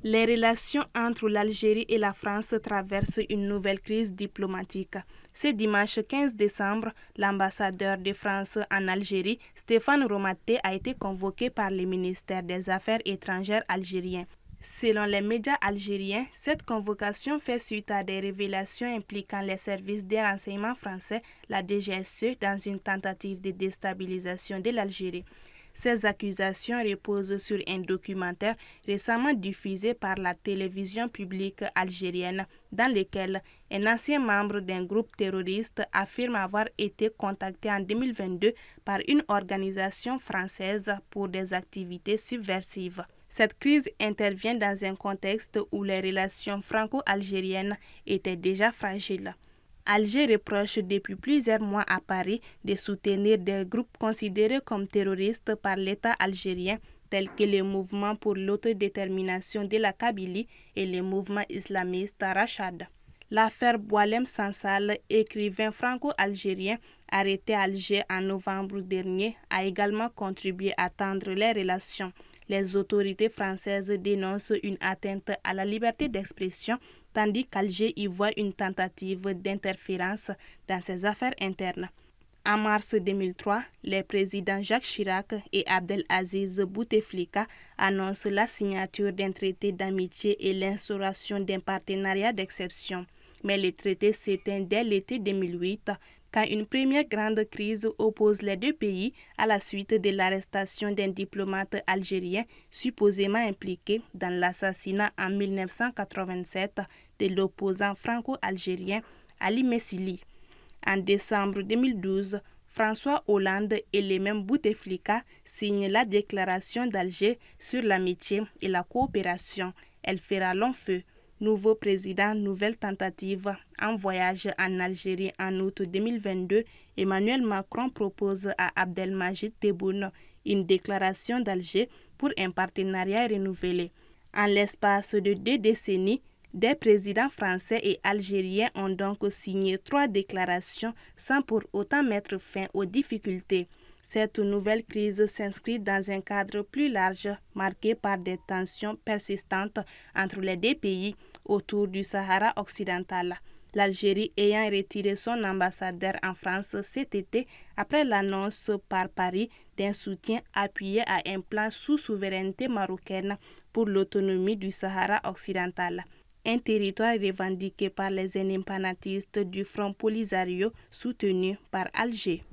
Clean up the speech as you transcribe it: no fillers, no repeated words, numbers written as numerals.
Les relations entre l'Algérie et la France traversent une nouvelle crise diplomatique. Ce dimanche 15 décembre, l'ambassadeur de France en Algérie, Stéphane Romaté, a été convoqué par le ministère des Affaires étrangères algérien. Selon les médias algériens, cette convocation fait suite à des révélations impliquant les services de renseignement français, la DGSE, dans une tentative de déstabilisation de l'Algérie. Ces accusations reposent sur un documentaire récemment diffusé par la télévision publique algérienne, dans lequel un ancien membre d'un groupe terroriste affirme avoir été contacté en 2022 par une organisation française pour des activités subversives. Cette crise intervient dans un contexte où les relations franco-algériennes étaient déjà fragiles. Alger reproche depuis plusieurs mois à Paris de soutenir des groupes considérés comme terroristes par l'État algérien, tels que le mouvement pour l'autodétermination de la Kabylie et le mouvement islamiste Rachad. L'affaire Boualem Sansal, écrivain franco-algérien arrêté à Alger en novembre dernier, a également contribué à tendre les relations. Les autorités françaises dénoncent une atteinte à la liberté d'expression, tandis qu'Alger y voit une tentative d'interférence dans ses affaires internes. En mars 2003, les présidents Jacques Chirac et Abdelaziz Bouteflika annoncent la signature d'un traité d'amitié et l'instauration d'un partenariat d'exception. Mais le traité s'éteint dès l'été 2008, quand une première grande crise oppose les deux pays à la suite de l'arrestation d'un diplomate algérien supposément impliqué dans l'assassinat en 1987 de l'opposant franco-algérien Ali Messili. En décembre 2012, François Hollande et le même Bouteflika signent la déclaration d'Alger sur l'amitié et la coopération. Elle fera long feu. Nouveau président, nouvelle tentative. En voyage en Algérie en août 2022, Emmanuel Macron propose à Abdelmajid Tebboune une déclaration d'Alger pour un partenariat renouvelé. En l'espace de 2 décennies, des présidents français et algériens ont donc signé 3 déclarations sans pour autant mettre fin aux difficultés. Cette nouvelle crise s'inscrit dans un cadre plus large, marqué par des tensions persistantes entre les deux pays autour du Sahara occidental. L'Algérie ayant retiré son ambassadeur en France cet été après l'annonce par Paris d'un soutien appuyé à un plan sous souveraineté marocaine pour l'autonomie du Sahara occidental. Un territoire revendiqué par les indépendantistes du Front Polisario soutenu par Alger.